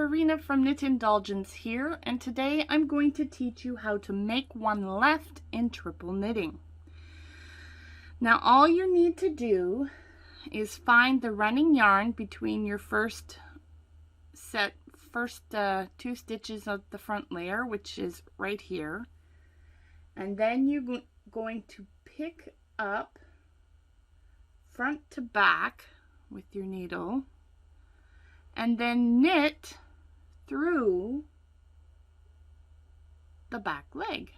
Karina from Knit Indulgence here, and today I'm going to teach you how to make one left in triple knitting. Now all you need to do is find the running yarn between your first two stitches of the front layer, which is right here, and then you're going to pick up front to back with your needle and then knit through the back leg.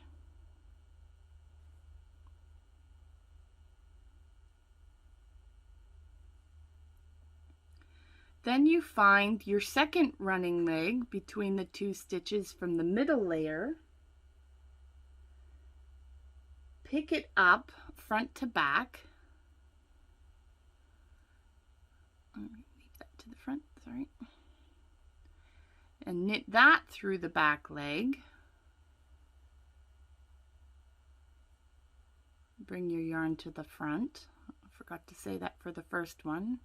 Then you find your second running leg between the two stitches from the middle layer, pick it up front to back, leave that to the front, sorry, and knit that through the back leg. Bring your yarn to the front. I forgot to say that for the first one.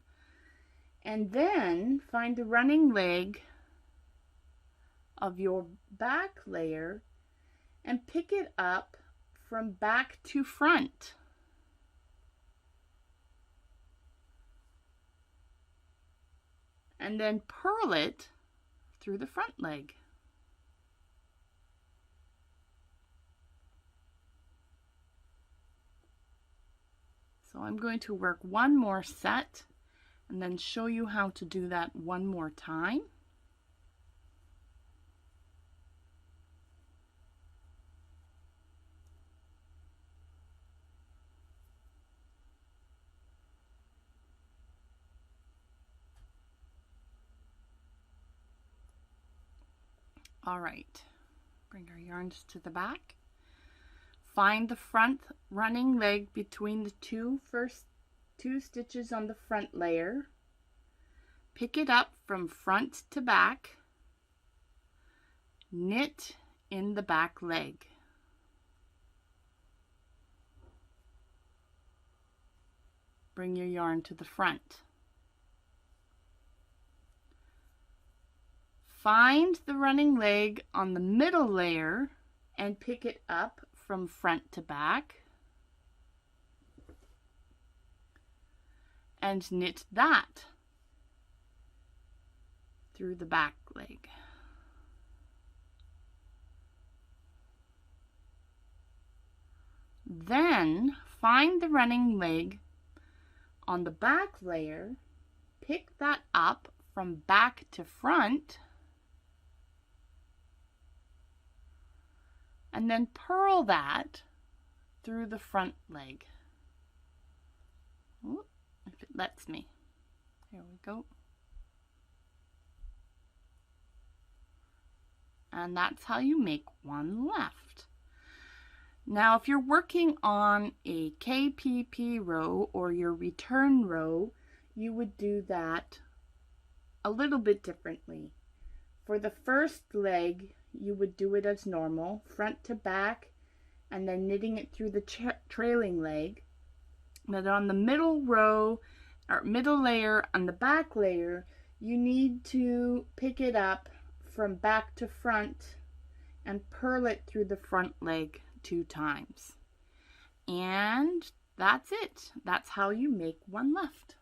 And then find the running leg of your back layer and pick it up from back to front. And then purl it through the front leg. So I'm going to work one more set and then show you how to do that one more time. All right, bring our yarns to the back. Find the front running leg between the first two stitches on the front layer. Pick it up from front to back. Knit in the back leg. Bring your yarn to the front. Find the running leg on the middle layer and pick it up from front to back and knit that through the back leg. Then find the running leg on the back layer, pick that up from back to front, and then purl that through the front leg. Ooh, if it lets me. There we go. And that's how you make one left. Now if you're working on a KPP row or your return row, you would do that a little bit differently. For the first leg, you would do it as normal, front to back, and then knitting it through the trailing leg. But on the middle row, or middle layer on the back layer, you need to pick it up from back to front and purl it through the front leg 2 times. And that's it. That's how you make one left.